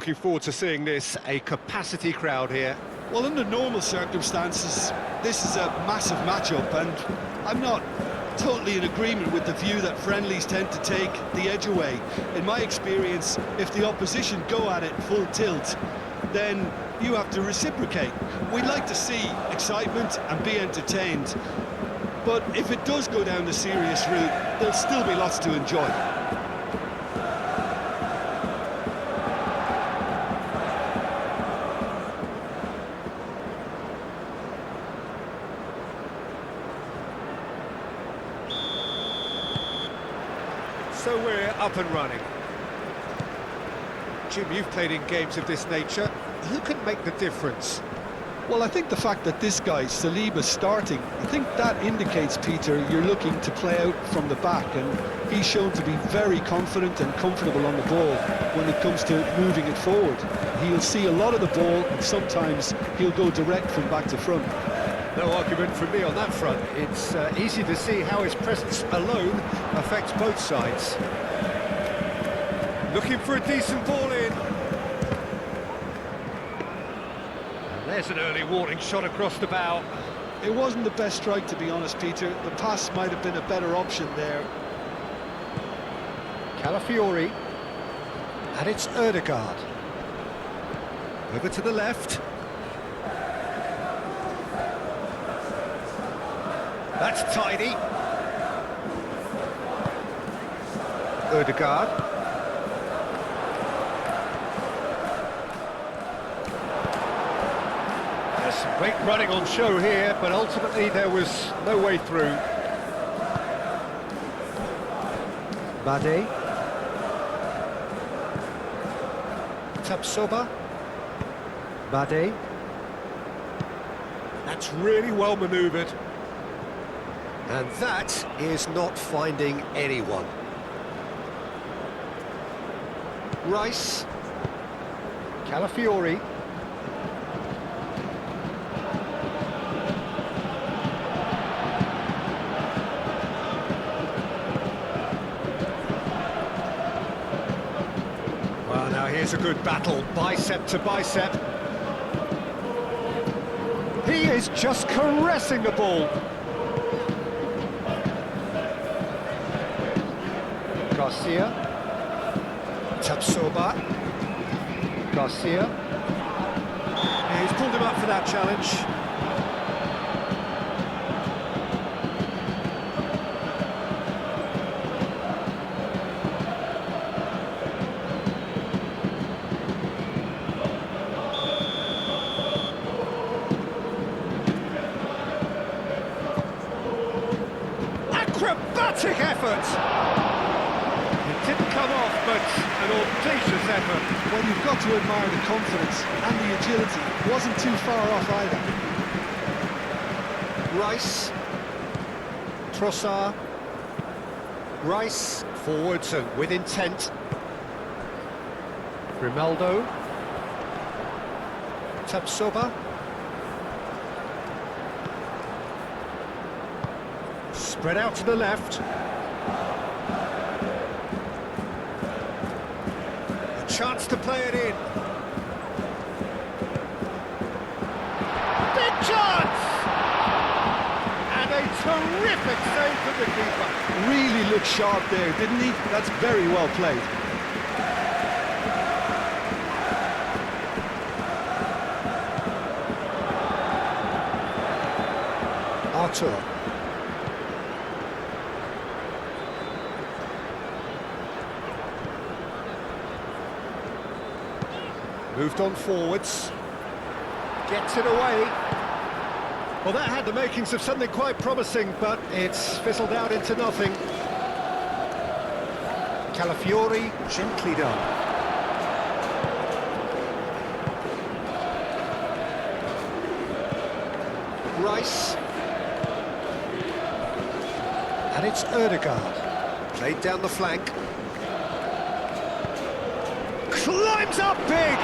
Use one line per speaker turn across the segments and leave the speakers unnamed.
Looking forward to seeing this, a capacity crowd here.
Well, under normal circumstances, this is a massive matchup, and I'm not totally in agreement with the view that friendlies tend to take the edge away. In my experience, if the opposition go at it full tilt, then you have to reciprocate. We'd like to see excitement and be entertained, but if it does go down the serious route, there'll still be lots to enjoy.
So we're up and running. Jim, you've played in games of this nature. Who can make the difference?
Well, I think the fact that this guy, Saliba's starting, I think that indicates, Peter, you're looking to play out from the back, and he's shown to be very confident and comfortable on the ball when it comes to moving it forward. He'll see a lot of the ball, and sometimes he'll go direct from back to front.
No argument from me on that front. It's easy to see how his presence alone affects both sides. Looking for a decent ball in. And there's an early warning shot across the bow.
It wasn't the best strike, to be honest, Peter. The pass might have been a better option there.
Calafiori. And it's Odegaard. Over to the left. That's tidy. Odegaard. There's some great running on show here, but ultimately there was no way through. Bade. Tapsoba. Bade. That's really well manoeuvred. And that is not finding anyone. Rice. Calafiori. Well, now here's a good battle, bicep to bicep. He is just caressing the ball. Garcia, Tapsoba, Garcia. Yeah, he's pulled him up for that challenge. Acrobatic effort! Didn't come off, but an audacious effort.
Well, you've got to admire the confidence and the agility. It wasn't too far off either.
Rice. Trossard. Rice. Forwards and with intent. Grimaldo. Tapsoba. Spread out to the left. Chance to play it in. Big chance! And a terrific save from the keeper.
Really looked sharp there, didn't he? That's very well played.
Arthur. Moved on forwards. Gets it away. Well, that had the makings of something quite promising, but it's fizzled out into nothing. Calafiori, gently done. Rice. And it's Odegaard. Played down the flank. Climbs up big!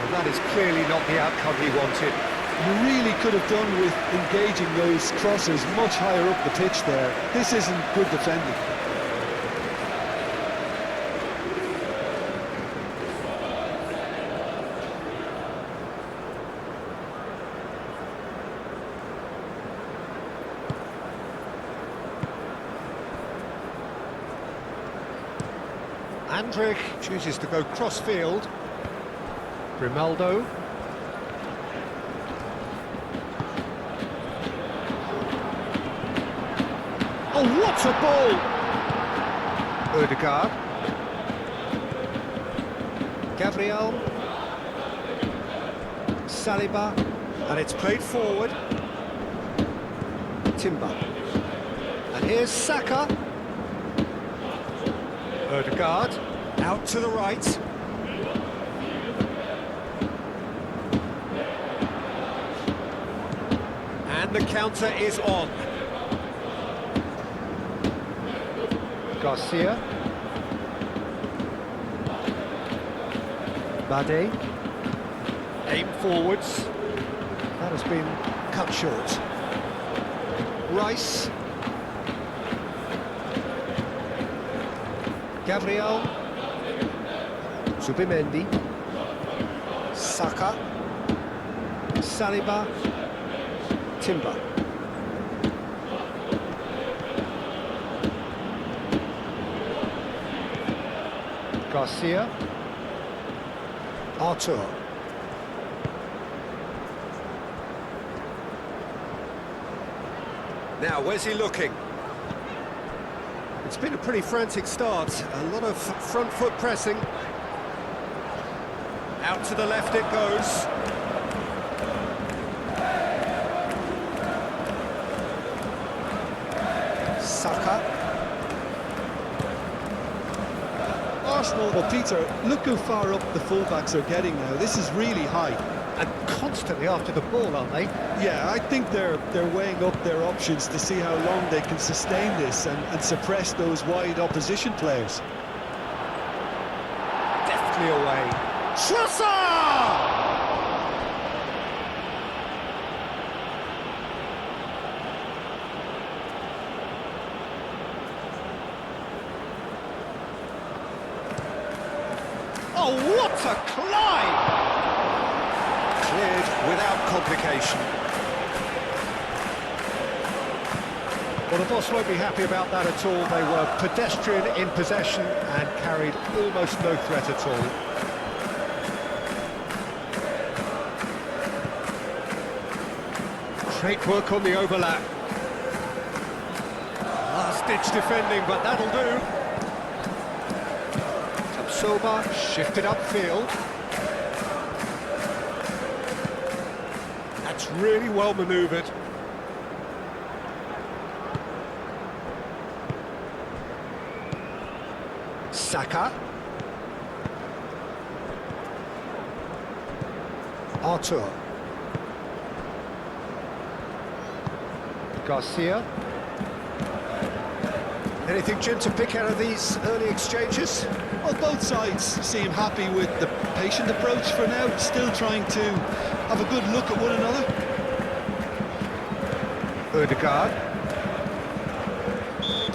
And that is clearly not the outcome he wanted.
You really could have done with engaging those crosses much higher up the pitch there. This isn't good defending.
Andrich chooses to go cross-field. Grimaldo. Oh, what a ball! Odegaard. Gabriel. Saliba. And it's played forward. Timber. And here's Saka. Odegaard. Out to the right. And the counter is on. Garcia. Bade. Aim forwards. That has been cut short. Rice. Gabriel. Zubimendi. Saka. Saliba. Timber. Garcia. Artur. Now, where's he looking? It's been a pretty frantic start. A lot of front foot pressing. Out to the left it goes. Saka.
Arsenal, well, Peter, look how far up the fullbacks are getting now. This is really high.
And constantly after the ball, aren't they?
Yeah, I think they're weighing up their options to see how long they can sustain this and suppress those wide opposition players.
Deftly away. Schlosser! Oh, what a climb! Cleared without complication. Well, the boss won't be happy about that at all. They were pedestrian in possession and carried almost no threat at all. Great work on the overlap. Last-ditch defending, but that'll do. Soba shifted upfield. That's really well manoeuvred. Saka. Artur. Garcia. Anything, Jim, to pick out of these early exchanges?
Well, both sides seem happy with the patient approach for now, still trying to have a good look at one another.
Odegaard.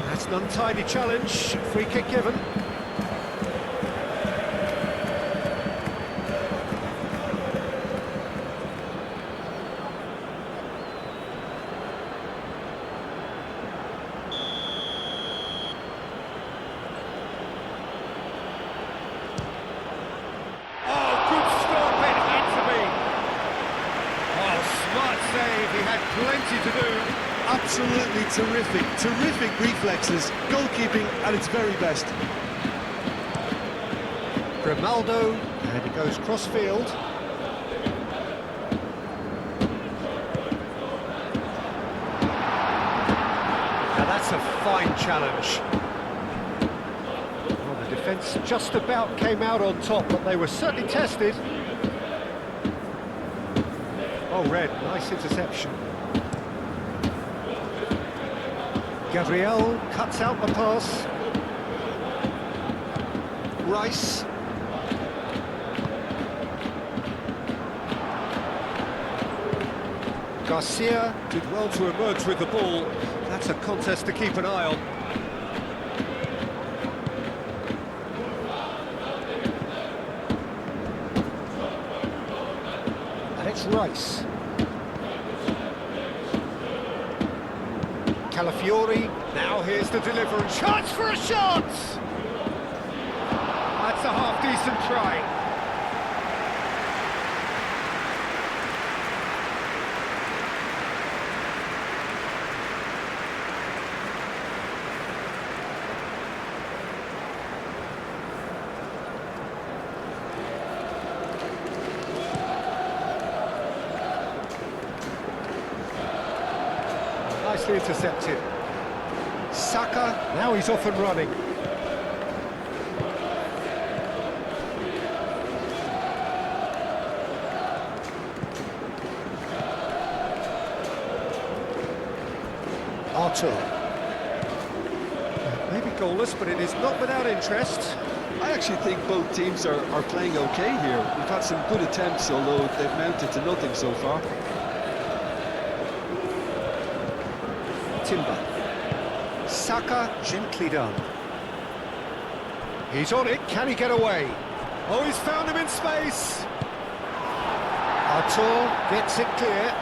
That's an untidy challenge, free kick given. He had plenty to do.
Absolutely terrific reflexes, goalkeeping at its very best.
Grimaldo, and he goes cross-field. Now that's a fine challenge. Well, the defence just about came out on top, but they were certainly tested. Oh, Red, nice interception. Gabriel cuts out the pass. Rice. Garcia did well to emerge with the ball. That's a contest to keep an eye on. And it's Rice. Calafiori, now here's the delivery. Chance for a shot! a half-decent try. Nicely intercepted. Saka, now he's off and running. Artur. Maybe goalless, but it is not without interest.
I actually think both teams are playing okay here. We've had some good attempts, although they've mounted to nothing so far.
Timber. Saka, gently done. He's on it, can he get away? Oh, he's found him in space! Artur gets it clear.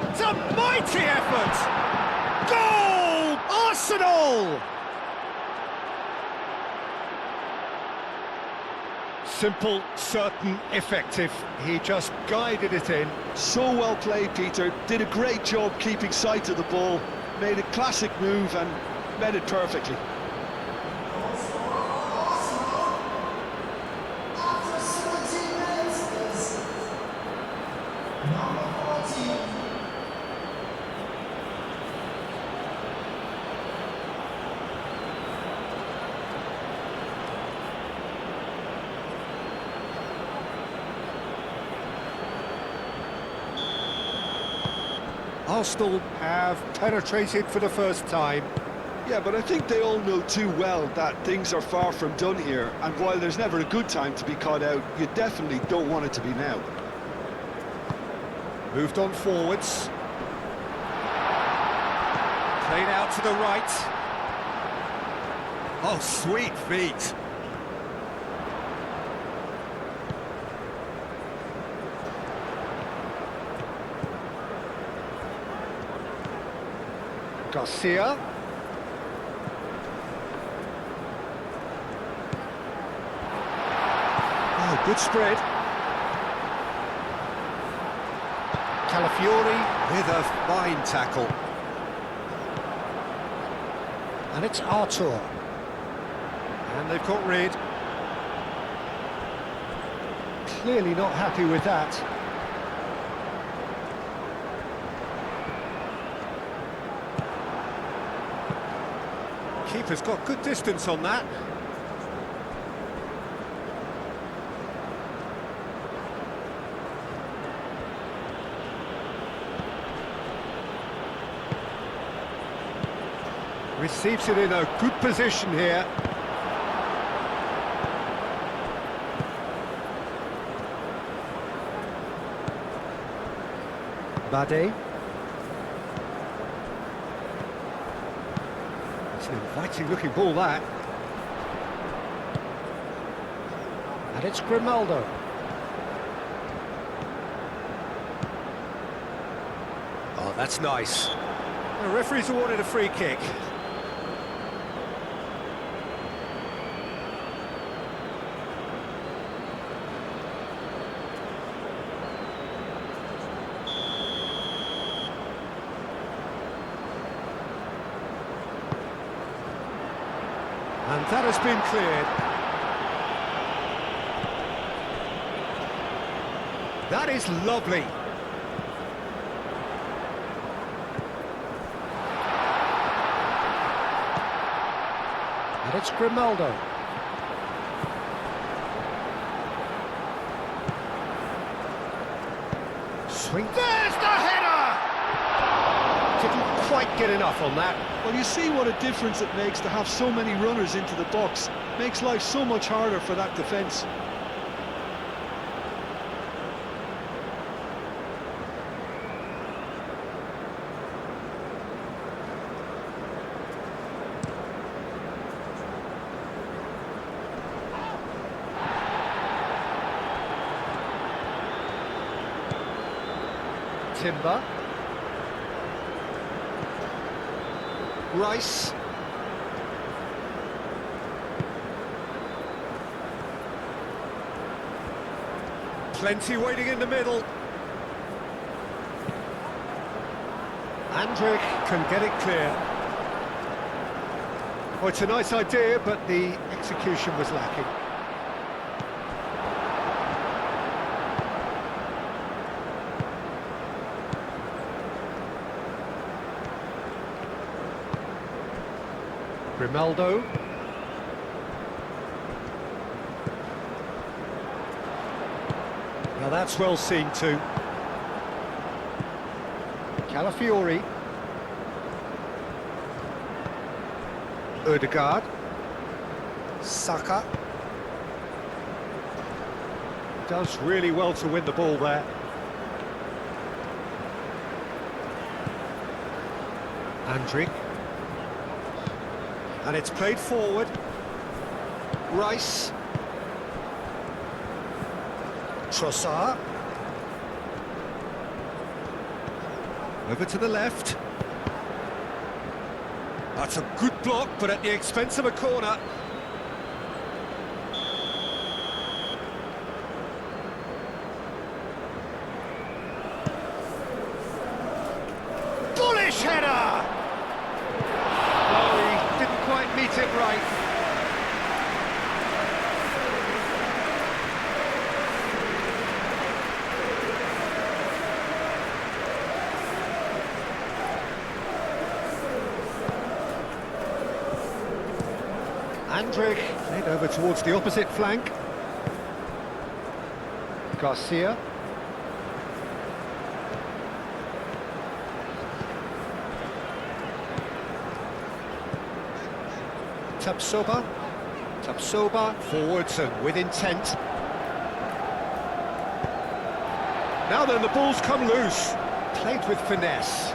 It's a mighty effort! Goal! Arsenal! Simple, certain, effective. He just guided it in.
So well played, Peter. Did a great job keeping sight of the ball. Made a classic move and met it perfectly.
Arsenal have penetrated for the first time.
Yeah, but I think they all know too well that things are far from done here, and while there's never a good time to be caught out, you definitely don't want it to be now.
Moved on forwards. Played out to the right. Oh, sweet feet. Garcia. Oh, good spread. Calafiori with a fine tackle. And it's Artur. And they've got rid. Clearly not happy with that. Keeper's got good distance on that. Receives it in a good position here. Bade. It's an inviting looking ball, that. And it's Grimaldo. Oh, that's nice. The referee's awarded a free kick. And that has been cleared. That is lovely. And it's Grimaldo. Swing. There's the header! Didn't quite get enough on that.
Well, you see what a difference it makes to have so many runners into the box. Makes life so much harder for that defence.
Timber. Rice. Plenty waiting in the middle. Andrick can get it clear. Oh, it's a nice idea, but the execution was lacking. Grimaldo. Now that's well seen too. Calafiori. Odegaard. Saka. Does really well to win the ball there. Andrick. And it's played forward. Rice. Trossard. Over to the left. That's a good block, but at the expense of a corner. Bullish header! Oh, he didn't quite meet it right. Andrick played over towards the opposite flank. Garcia. Tapsoba forwards and with intent. Now then, the ball's come loose. Played with finesse.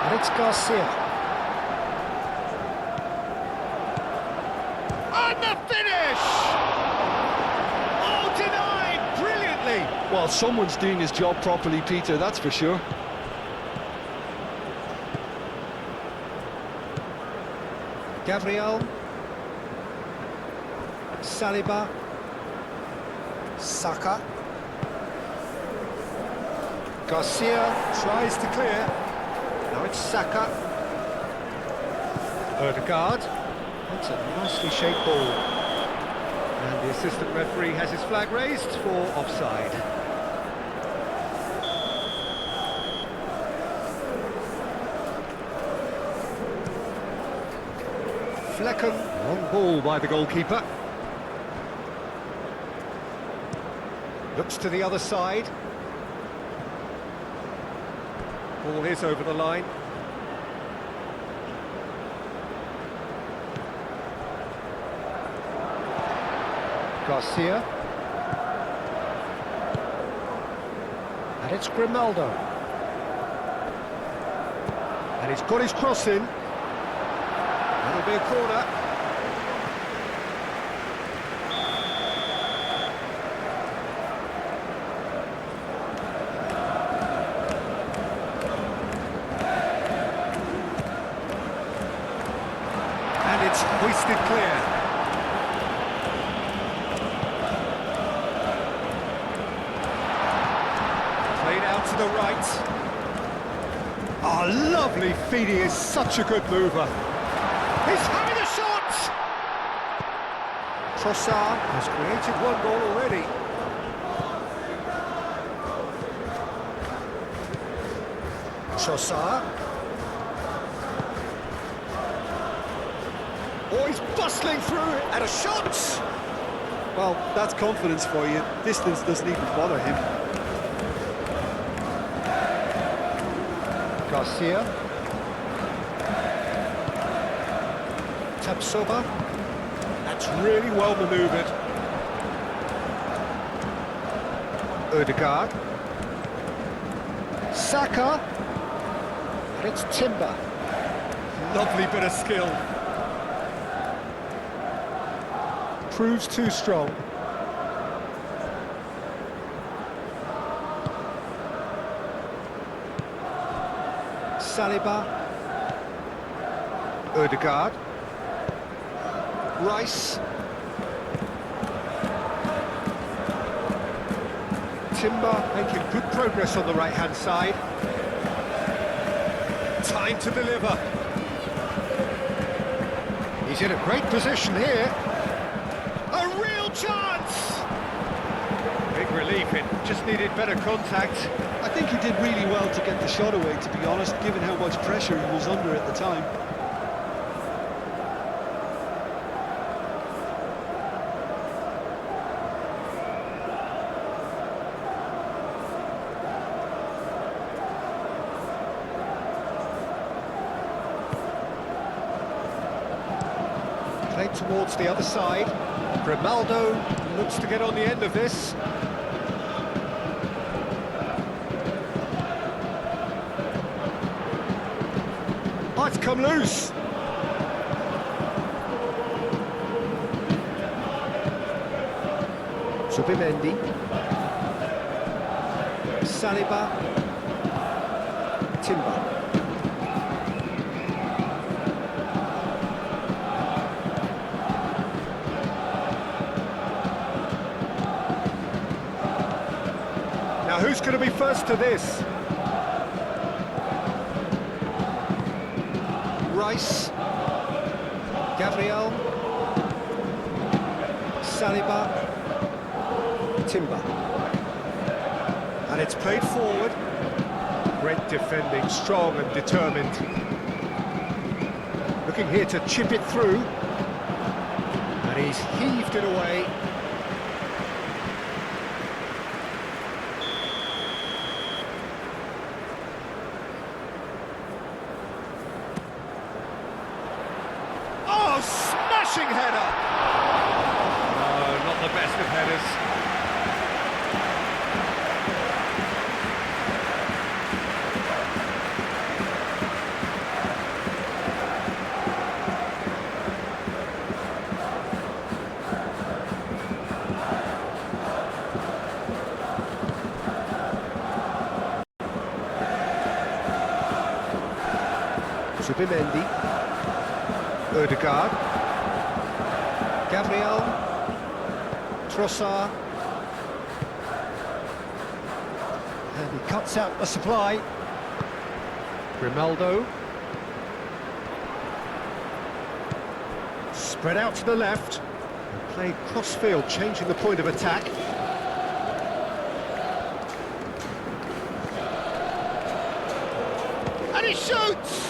And it's Garcia. And the finish! Oh, denied brilliantly!
Well, someone's doing his job properly, Peter, that's for sure.
Gabriel. Saliba. Saka. Garcia tries to clear. Now it's Saka. Odegaard. That's a nicely shaped ball. And the assistant referee has his flag raised for offside. Flecken, long ball by the goalkeeper. Looks to the other side. Ball is over the line. Garcia. And it's Grimaldo. And he's got his cross in. That'll be a corner. And it's hoisted clear. Played out to the right. Oh, lovely feet, he is such a good mover. He's having a shot! Trossard has created one goal already. Trossard. Oh, he's bustling through and a shot!
Well, that's confidence for you. Distance doesn't even bother him.
Garcia. Tapsoba. That's really well manoeuvred. Odegaard. Saka. And it's Timber. Lovely bit of skill. Proves too strong. Saliba. Odegaard. Rice. Timber making good progress on the right-hand side. Time to deliver. He's in a great position here. A real chance! Big relief, it just needed better contact.
I think he did really well to get the shot away, to be honest, given how much pressure he was under at the time.
Played towards the other side. Grimaldo looks to get on the end of this. Oh, it's come loose. Zubimendi. Saliba. Timber. Now who's going to be first to this? Rice, Gabriel, Saliba, Timber. And it's played forward. Great defending, strong and determined. Looking here to chip it through. And he's heaved it away. Smashing header! No, not the best of headers. Zubimendi. Odegaard. Gabriel, Trossard, and he cuts out the supply. Grimaldo, spread out to the left, and played cross-field, changing the point of attack. And he shoots!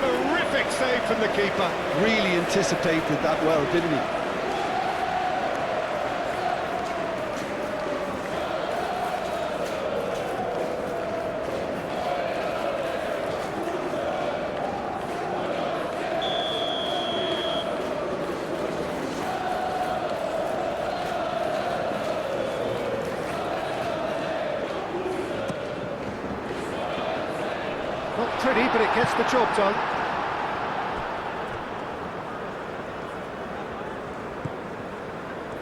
Terrific save from the keeper.
Really anticipated that well, didn't he?
Not pretty, but it gets the job done.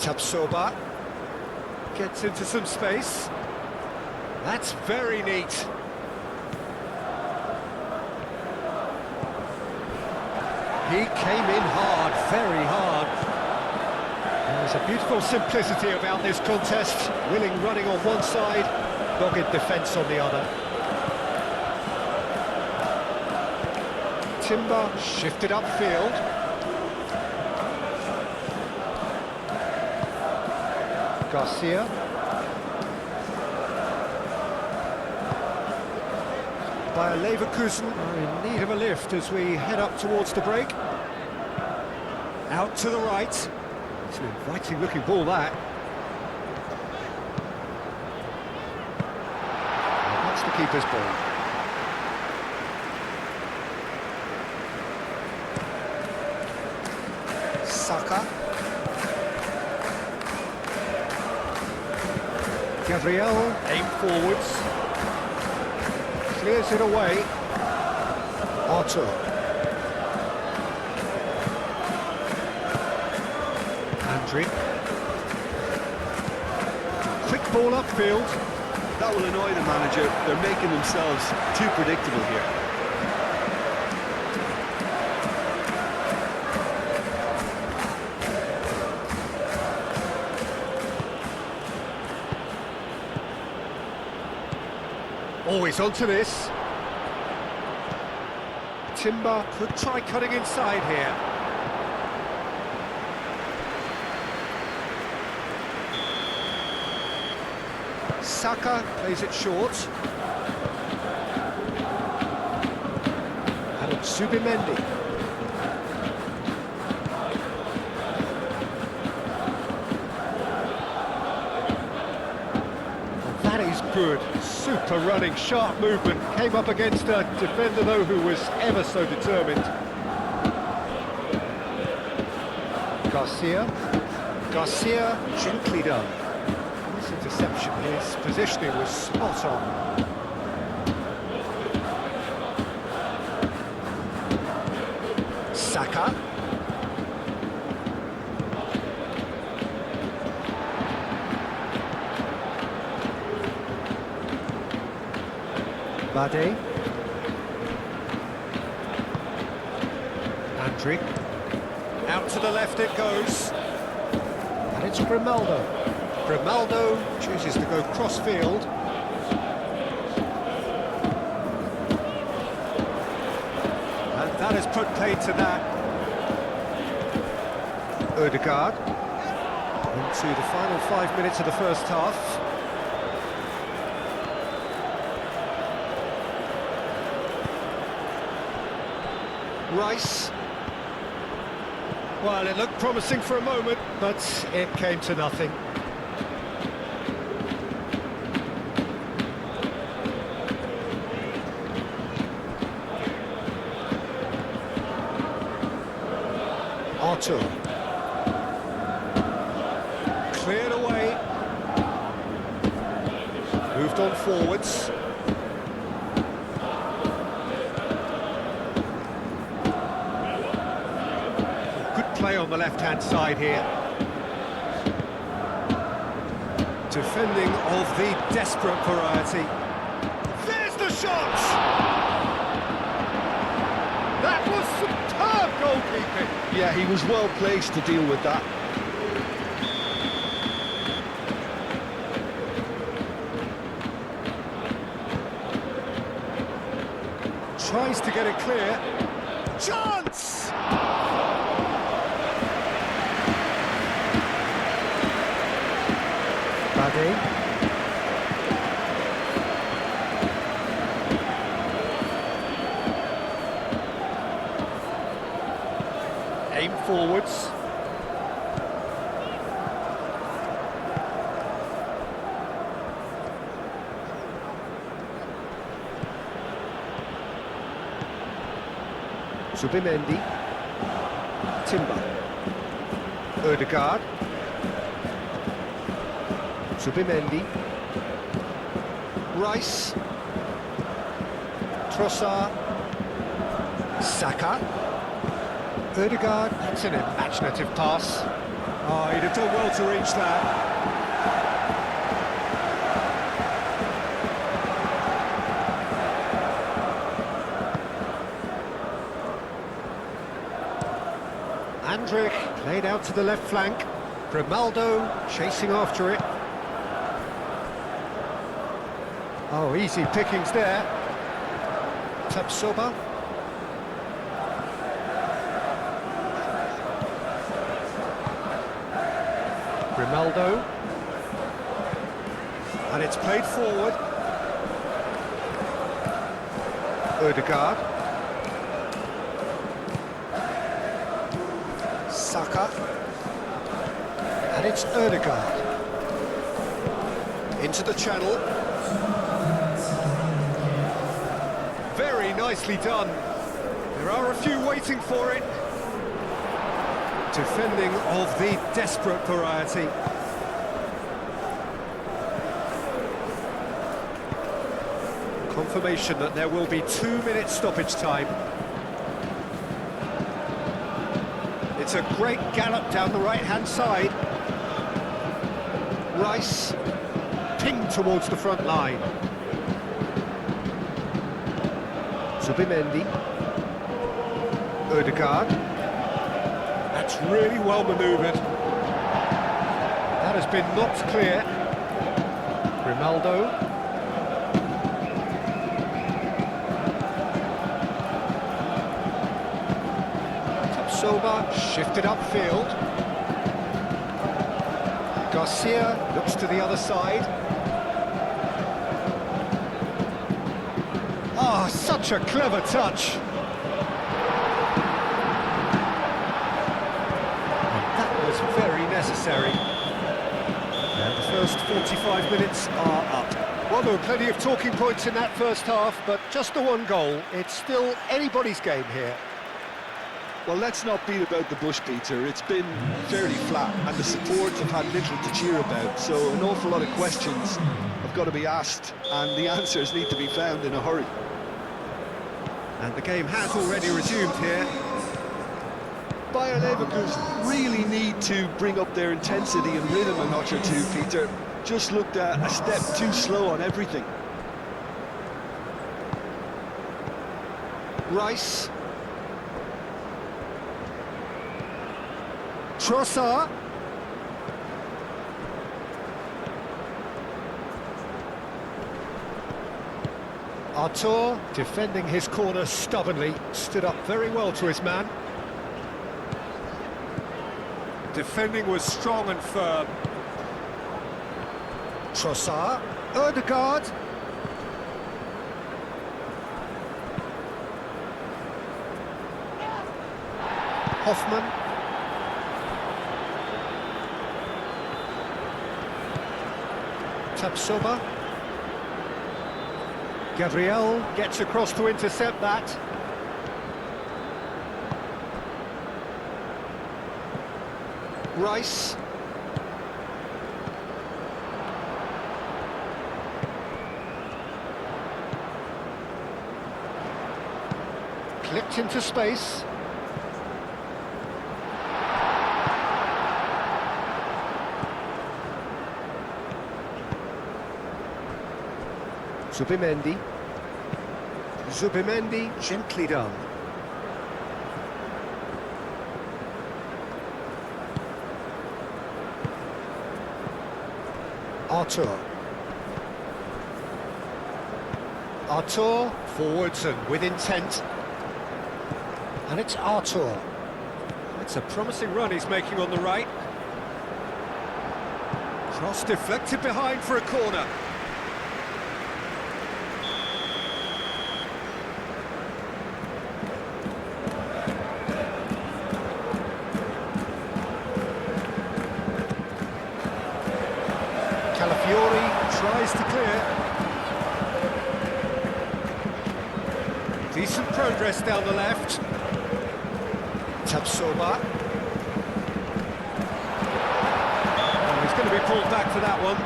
Tapsoba gets into some space. That's very neat. He came in hard, very hard. There's a beautiful simplicity about this contest. Willing running on one side, dogged defence on the other. Timber shifted upfield. Garcia. BAYER Leverkusen are in need of a lift as we head up towards the break. Out to the right. It's an inviting looking ball, that. And that's the keeper's ball. Saka. Gabriel, aim forwards. Clears it away. Artur. Andriy. Quick ball upfield.
That will annoy the manager. They're making themselves too predictable here.
Always onto this. Timber could try cutting inside here. Saka plays it short. And it's Zubimendi. That is good. Super running, sharp movement. Came up against a defender, though, who was ever so determined. Garcia, gently done. This interception, his positioning was spot on. Saka. Bade. Andrick. Out to the left it goes. And it's Grimaldo. Grimaldo chooses to go cross-field. And that has put paid to that. Odegaard. Into the final 5 minutes of the first half. Rice. Well, it looked promising for a moment, but it came to nothing. Artur. Cleared away. Moved on forwards. Play on the left-hand side here. Defending of the desperate variety. There's the shot! That was superb goalkeeping!
Yeah, he was well placed to deal with that.
Tries to get it clear. Chance! Bade. Aim forwards. Zubimendi. Timber. Odegaard. Zubimendi. Rice. Trossard. Saka. Odegaard. That's an imaginative pass. Oh, he'd have done well to reach that. Andrick played out to the left flank. Grimaldo chasing after it. Oh, easy pickings there. Tapsoba. Grimaldo. And it's played forward. Odegaard. Saka. And it's Odegaard. Into the channel. Very nicely done. There are a few waiting for it. Defending of the desperate variety. Confirmation that there will be 2-minute stoppage time. It's a great gallop down the right-hand side. Rice. Ping in towards the front line. Zubimendi. Odegaard. That's really well manoeuvred. That has been knocked clear. Grimaldo. Tapsoba shifted upfield. Garcia looks to the other side. Ah, such a clever touch. And that was very necessary. And the first 45 minutes are up. Well, there were plenty of talking points in that first half, but just the one goal. It's still anybody's game here.
Well, let's not beat about the bush, Peter. It's been fairly flat, and the supports have had little to cheer about, so an awful lot of questions have got to be asked, and the answers need to be found in a hurry.
And the game has already resumed here.
Bayer Leverkusen really need to bring up their intensity and rhythm a notch or two, Peter. Just looked a step too slow on everything.
Rice. Trossard. Artur, defending his corner stubbornly, stood up very well to his man. Defending was strong and firm. Trossard. Odegaard. Hoffman. Tapsoba. Gabriel gets across to intercept that. Rice. Clipped into space. Zubimendi. Zubimendi, gently done. Artur. Artur, forwards and with intent. And it's Artur. It's a promising run he's making on the right. Cross deflected behind for a corner. Calafiori tries to clear. Decent progress down the left. Tapsoba. Oh, he's going to be pulled back for that one.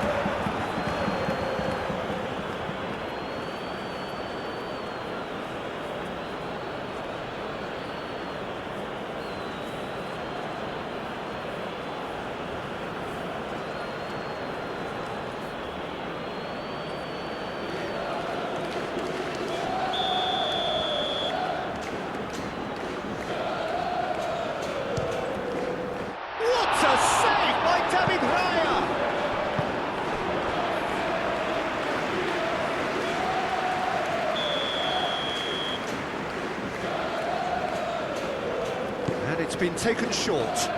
And it's been taken short.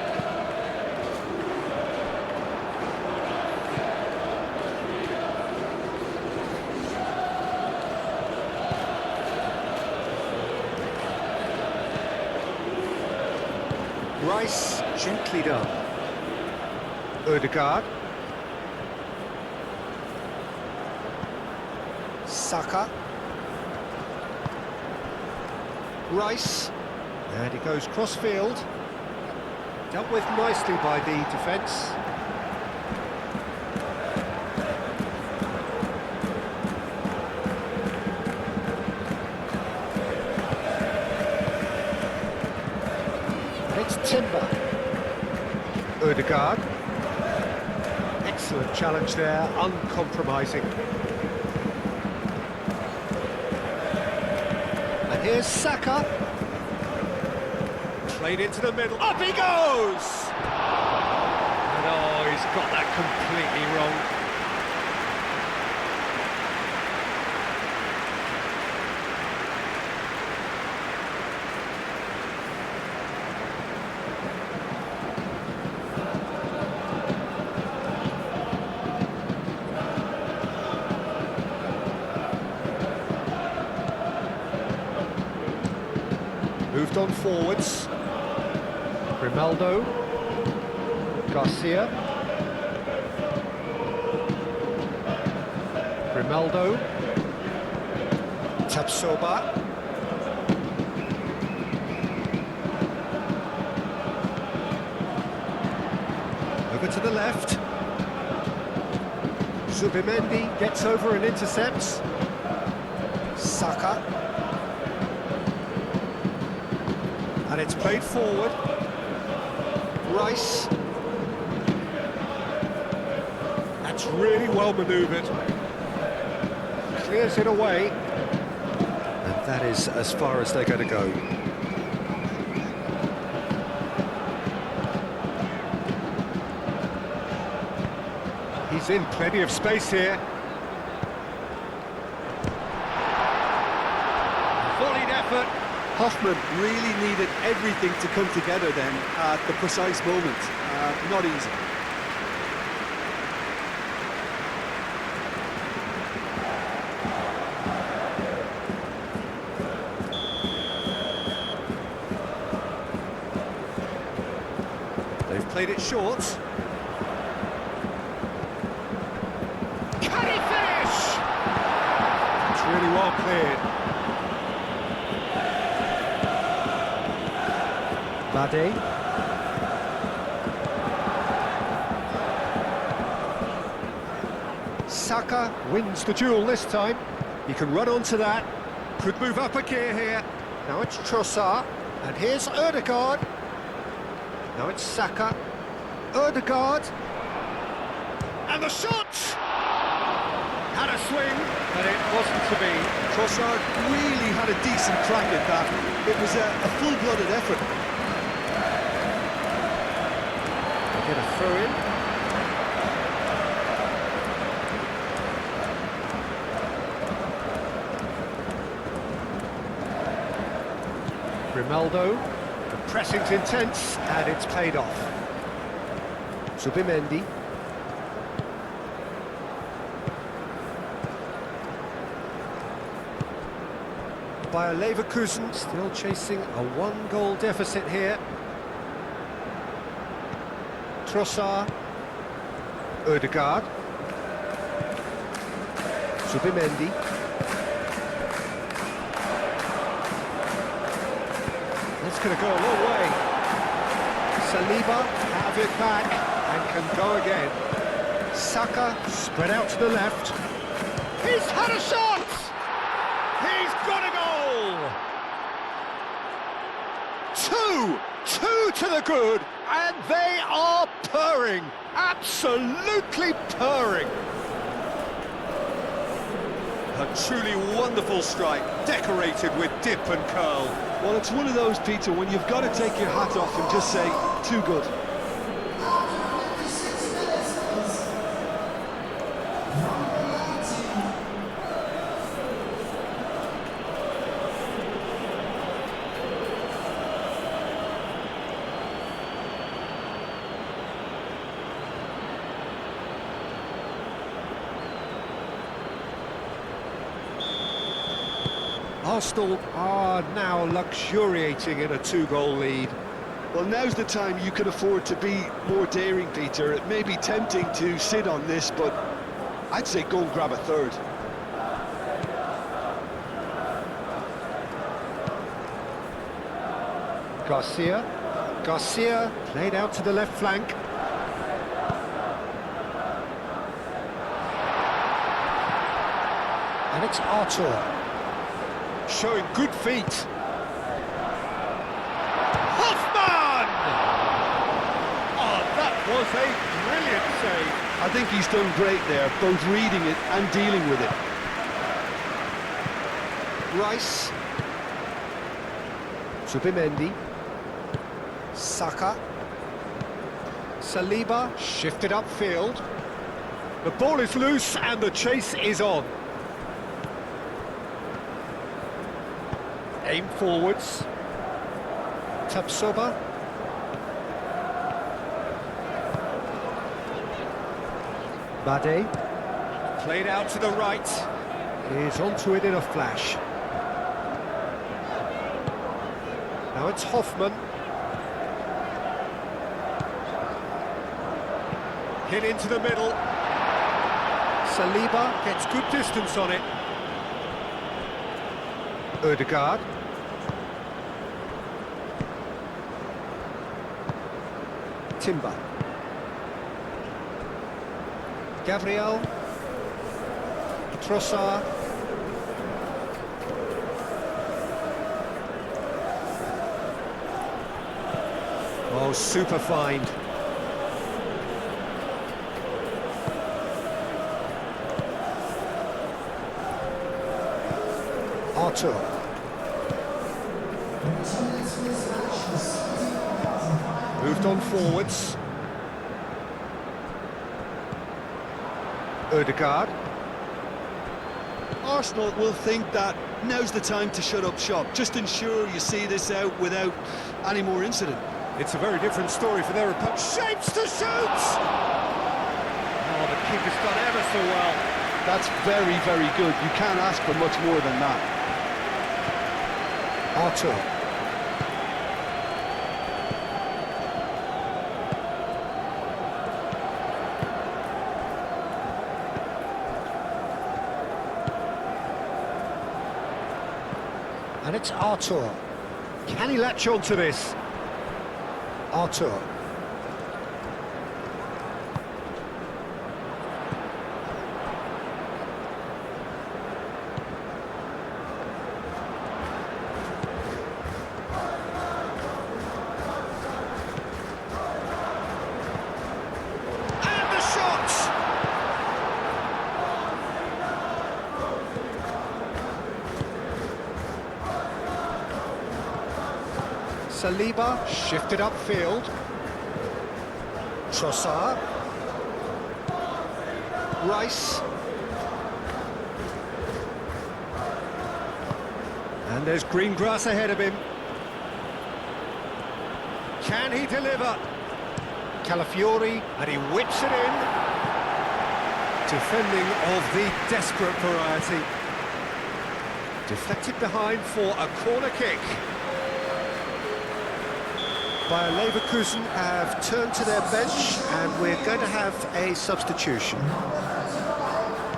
Rice, gently done. Odegaard. Saka. Rice. And he goes cross-field. Dealt with nicely by the defence. And it's Timber. Odegaard. Excellent challenge there, uncompromising. And here's Saka. Played into the middle. Up he goes! And oh, he's got that completely wrong. Moved on forwards. Grimaldo. Garcia. Grimaldo. Tapsoba. Over to the left. Zubimendi gets over and intercepts. Saka. And it's played forward. Rice. That's really well manoeuvred. Clears it away. And that is as far as they're going to go. He's in plenty of space here. Volleyed effort.
Hoffman really needed everything to come together then at the precise moment. Not easy.
They've played it short. Can he finish? It's really well cleared. Bade. Saka wins the duel this time. He can run onto that. Could move up a gear here. Now it's Trossard. And here's Odegaard. Now it's Saka. Odegaard. And the shot! Had a swing, but it wasn't to be.
Trossard really had a decent crack at that. It was a full-blooded effort.
Get a throw in. Grimaldo. The pressing's intense and it's paid off. Zubimendi. Bayer Leverkusen still chasing a one-goal deficit here. Trossard, Odegaard, Zubimendi. That's going to go a long way. Saliba out of it back and can go again. Saka spread out to the left. He's had a shot! He's got a goal! Two to the good, and they are purring, absolutely purring. A truly wonderful strike, decorated with dip and curl.
Well, it's one of those, Peter, when you've got to take your hat off and just say, too good.
Arsenal are now luxuriating in a two-goal lead.
Well, now's the time you can afford to be more daring, Peter. It may be tempting to sit on this, but I'd say go and grab a third.
Garcia played out to the left flank. And it's Arthur. Showing good feet. Hoffman! Oh, that was a Brilliant save.
I think he's done great there, both reading it and dealing with it.
Rice. Zubimendi. Saka. Saliba shifted upfield. The ball is loose and the chase is on. Aim forwards. Tapsoba. Bade. Played out to the right. Is onto it in a flash. Now it's Hoffman. Hit into the middle. Saliba gets good distance on it. Odegaard. Timber. Gabriel. Trossard. Oh, super find. Arthur. Moved on forwards. Odegaard.
Arsenal will think that now's the time to shut up shop. Just ensure you see this out without any more incident.
It's a very different story for their opponent. Shapes to shoot! Oh, the keeper's done ever so well.
That's very, very good. You can't ask for much more than that.
Arthur. And it's Arthur. Can he latch on to this? Arthur. And the shot! Saliba shifted upfield. Trossard. Rice. And there's green grass ahead of him. Can he deliver? Calafiori, and he whips it in. Defending of the desperate variety. Deflected behind for a corner kick. Bayer Leverkusen have turned to their bench and we're going to have a substitution.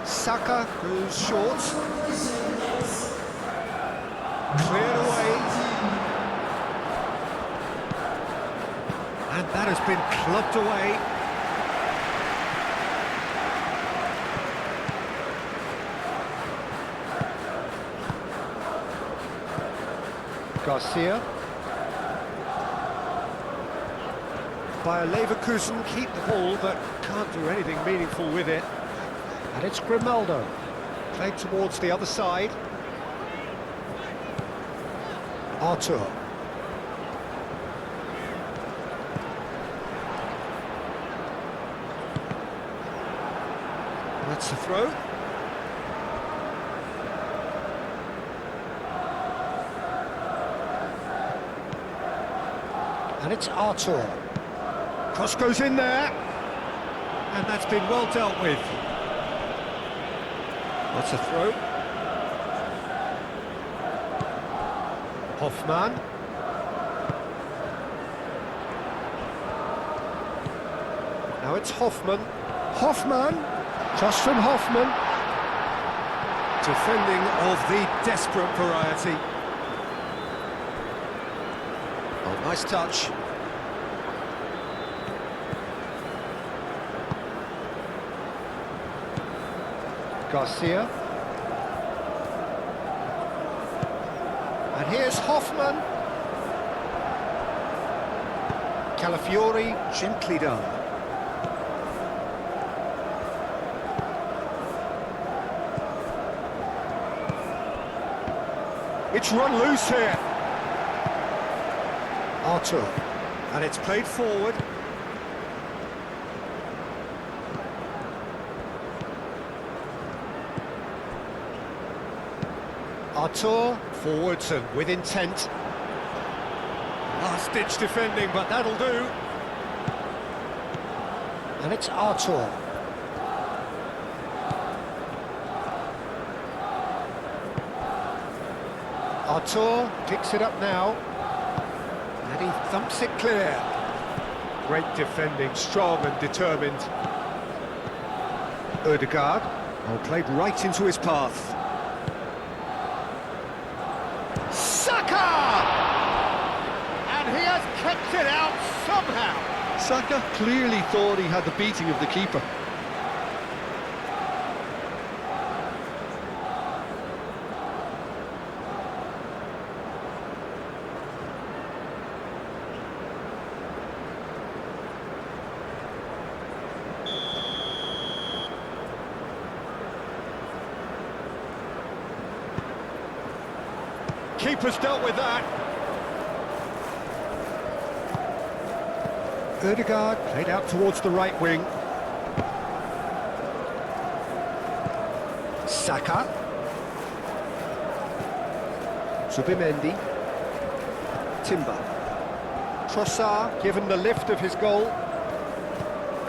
Saka, who's short. Cleared away. And that has been clubbed away. Garcia. Bayer Leverkusen keep the ball but can't do anything meaningful with it. And it's Grimaldo, played towards the other side. Arthur. That's the throw. And it's Arthur. Cross goes in there, and that's been well dealt with. That's a throw. Hoffman. Now it's Hoffman. Hoffman! Cross from Hoffman. Defending of the desperate variety. Oh, nice touch. Garcia. And here's Hoffman. Calafiori, gently done. It's run loose here. Artur. And it's played forward. Artur, forwards and with intent. Last-ditch defending, but that'll do. And it's Artur. Artur picks it up now. And he thumps it clear. Great defending, strong and determined. Odegaard, played right into his path. Saka! And he has kept it out somehow.
Saka clearly thought he had the beating of the keeper.
Keeper's dealt with that. Odegaard played out towards the right wing. Saka. Zubimendi. Timber. Trossard given the lift of his goal.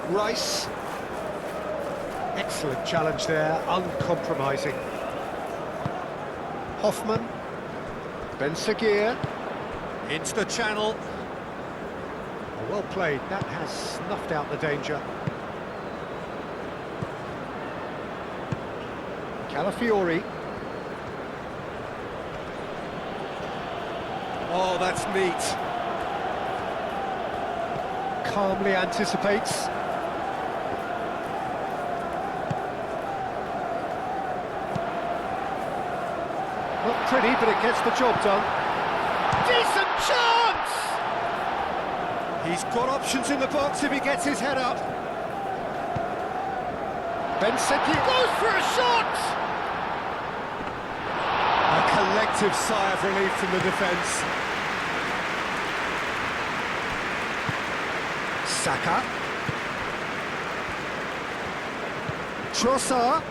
Rice. Excellent challenge there, uncompromising. Hoffman. Ben Seguir into the channel. Well played, that has snuffed out the danger. Calafiori. Oh, that's neat. Calmly anticipates. Not pretty, but it gets the job done. Decent chance! He's got options in the box if he gets his head up. Ben Seguir goes for a shot! A collective sigh of relief from the defence. Saka. Trossard.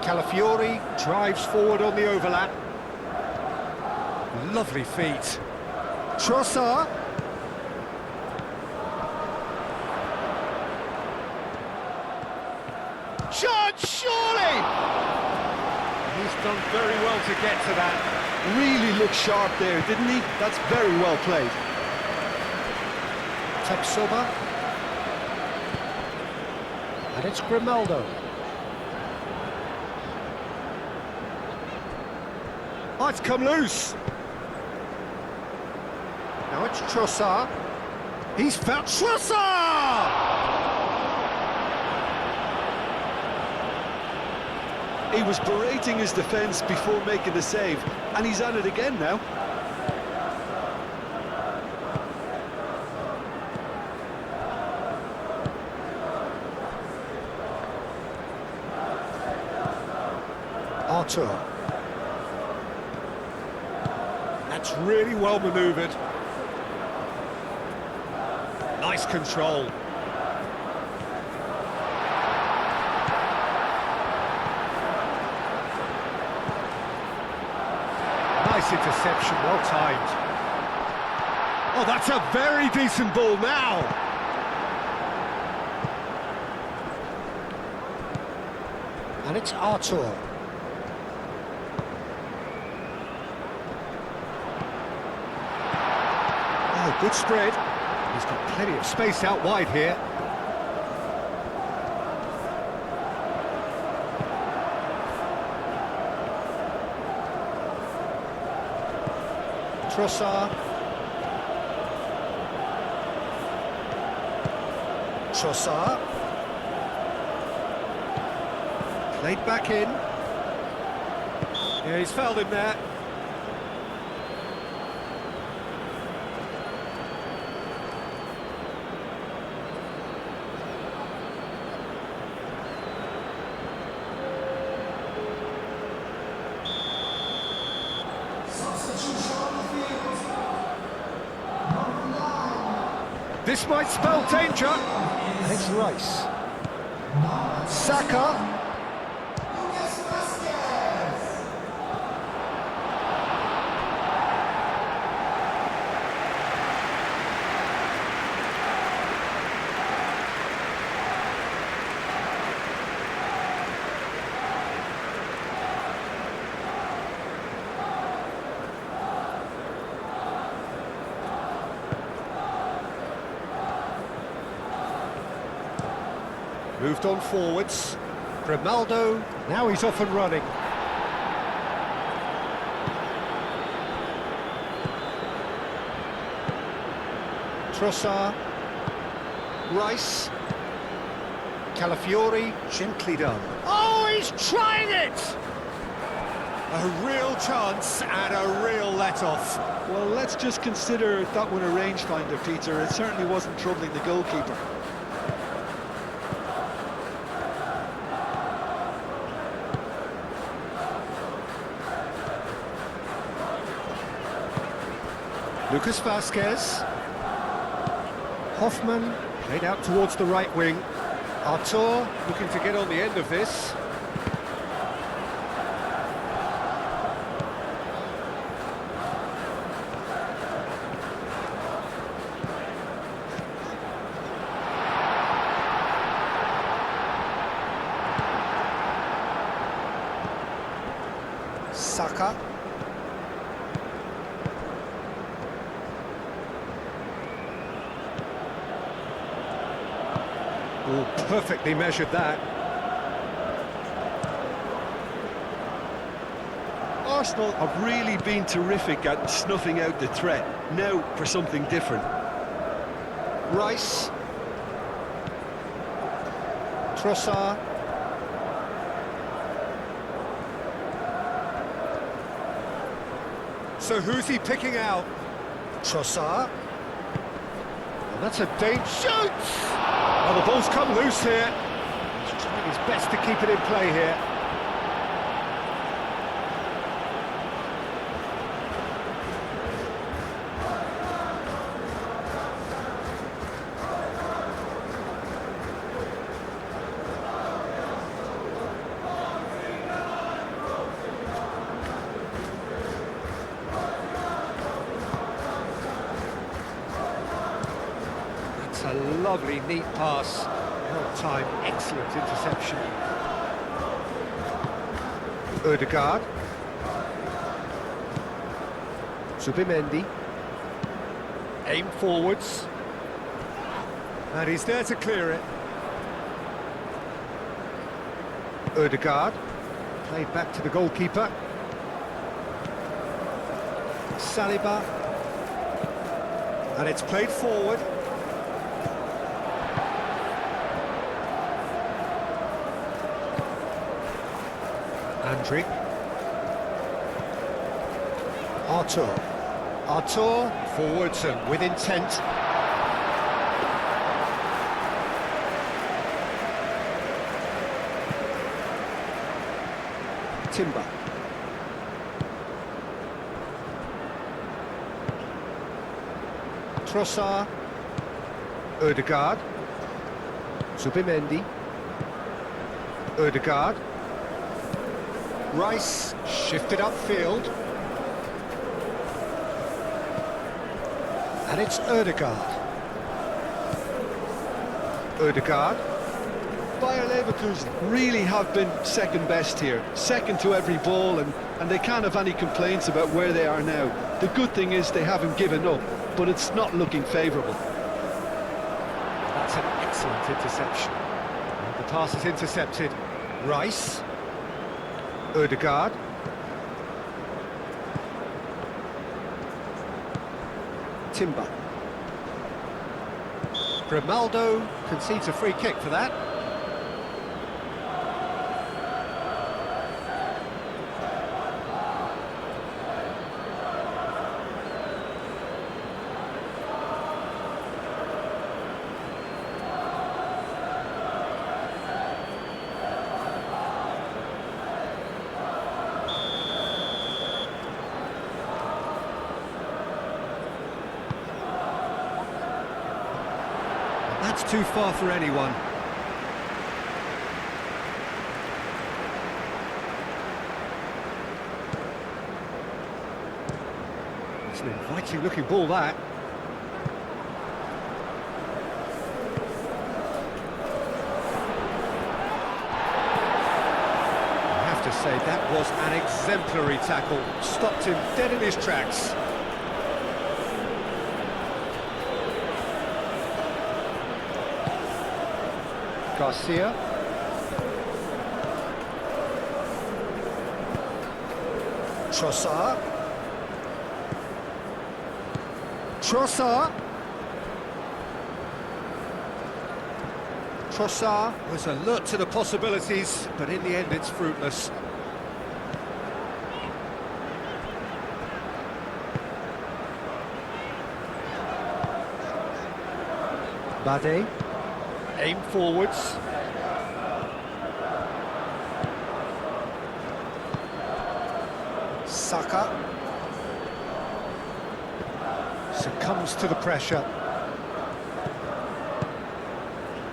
Calafiori drives forward on the overlap. Lovely feet. Trossard. Chance, surely! He's done very well to get to that.
Really looked sharp there, didn't he? That's very well played.
Tapsoba. And it's Grimaldo. Oh, it's come loose. Now it's Trossard. He's found Trossard!
He was berating his defence before making the save, and he's at it again now.
Artur. That's really well manoeuvred. Nice control. Nice interception, well timed. Oh, that's a very decent ball now. And it's Artur. Oh, good spread. He's got plenty of space out wide here. Trossard. Trossard. Played back in. Yeah, he's fouled him there. This might spell danger. And it's Rice. Saka. Moved on forwards. Grimaldo, now he's off and running. Trossard. Rice. Calafiori, gently done. Oh, he's trying it! A real chance and a real let-off.
Well, let's just consider that one a rangefinder, Peter. It certainly wasn't troubling the goalkeeper.
Lucas Vasquez. Hoffman played out towards the right wing. Artur looking to get on the end of this. Saka. Oh, perfectly measured that.
Arsenal have really been terrific at snuffing out the threat. Now for something different.
Rice. Trossard. So who's he picking out? Trossard. And that's a danger. Shoots! Well, the ball's come loose here. He's trying his best to keep it in play here. A lovely, neat pass. Well timed, excellent interception. Odegaard. Zubimendi. Aim forwards. And he's there to clear it. Odegaard. Played back to the goalkeeper. Saliba. And it's played forward. Andrick. Artur forwards and with intent. Timber. Trossard. Odegaard. Zubimendi. Odegaard. Rice shifted upfield. And it's Odegaard. Odegaard.
Bayer Leverkusen really have been second best here, second to every ball, and they can't have any complaints about where they are now. The good thing is they haven't given up, but it's not looking favourable.
That's an excellent interception. And the pass is intercepted. Rice. Odegaard. Timber. Grimaldo concedes a free kick for that. That's too far for anyone. It's an inviting looking ball, that. I have to say, that was an exemplary tackle. Stopped him dead in his tracks. Garcia. Trossard. Trossard was alert to the possibilities, but in the end it's fruitless. Bade. Aim forwards. Saka succumbs to the pressure.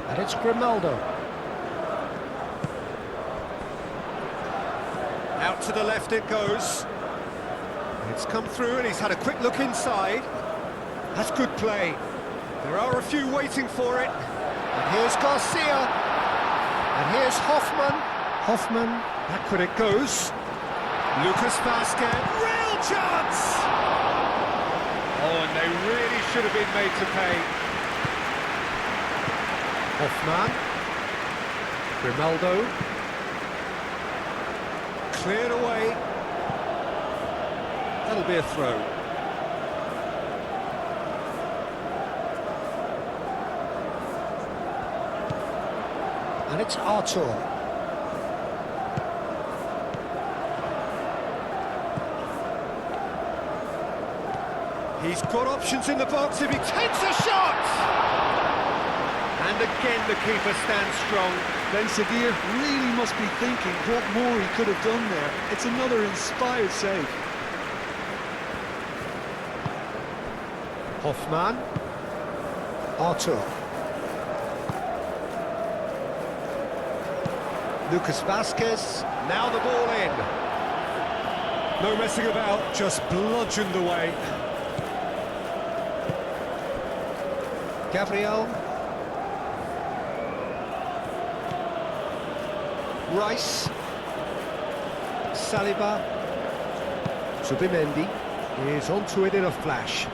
And it's Grimaldo. Out to the left it goes. It's come through and he's had a quick look inside. That's good play. There are a few waiting for it. And here's Garcia. And here's Hoffman. Hoffman, backward it goes. Lucas Vazquez, real chance! Oh, and they really should have been made to pay. Hoffman. Grimaldo. Cleared away. That'll be a throw. And it's Artur. He's got options in the box if he takes a shot! And again the keeper stands strong.
Ben Seguir really must be thinking what more he could have done there. It's another inspired save.
Hoffman. Artur. Lucas Vazquez, now the ball in. No messing about, just bludgeoned away. Gabriel. Rice. Saliba. Zubimendi is onto it in a flash.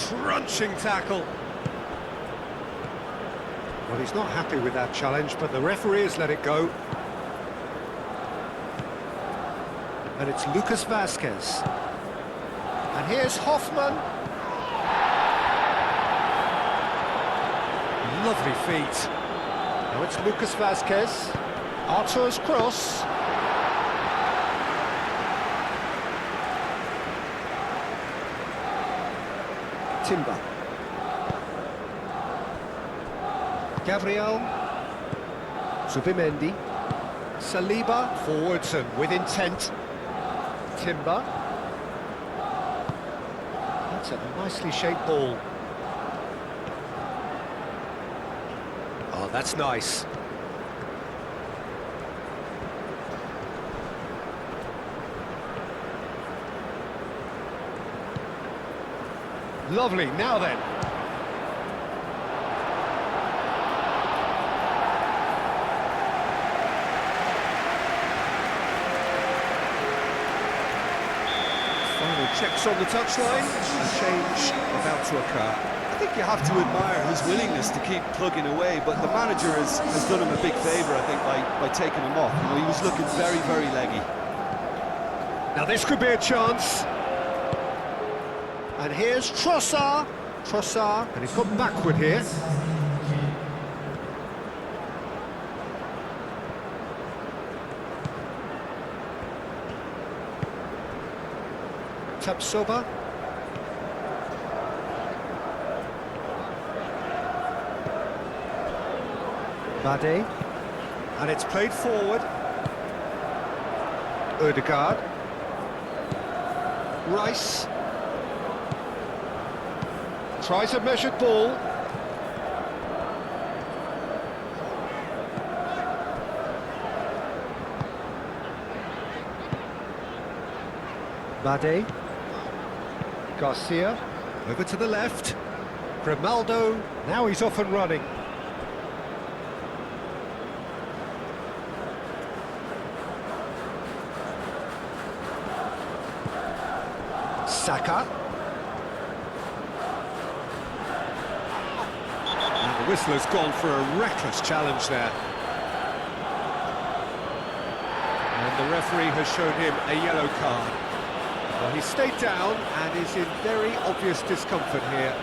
Crunching tackle. Well, he's not happy with that challenge, but the referee has let it go. And it's Lucas Vazquez. And here's Hoffman. Lovely feet. Now it's Lucas Vazquez. Artur's cross. Timber. Gabriel. Zubimendi. Saliba. Forwards and with intent. Timber. That's a nicely shaped ball. Oh, that's nice. Lovely, now then. Final checks on the touchline. A change about to occur.
I think you have to admire his willingness to keep plugging away, but the manager has done him a big favour, I think, by taking him off. You know, he was looking very, very leggy.
Now this could be a chance. And here's Trossard. Trossard, and he's gone backward here. Tapsoba. Bade. And it's played forward. Odegaard. Rice. Tries a measured ball. Bade. Garcia. Over to the left. Grimaldo. Now he's off and running. Saka. And the whistler's gone for a reckless challenge there. And the referee has shown him a yellow card. Well, he stayed down and is in very obvious discomfort here.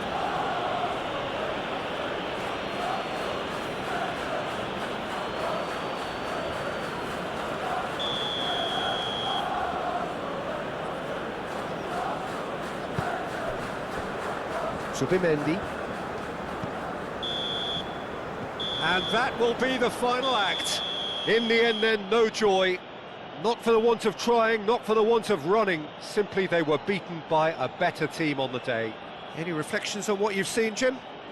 Subimendi. And that will be the final act. In the end then, no joy. Not for the want of trying, not for the want of running. Simply they were beaten by a better team on the day. Any reflections on what you've seen, Jim?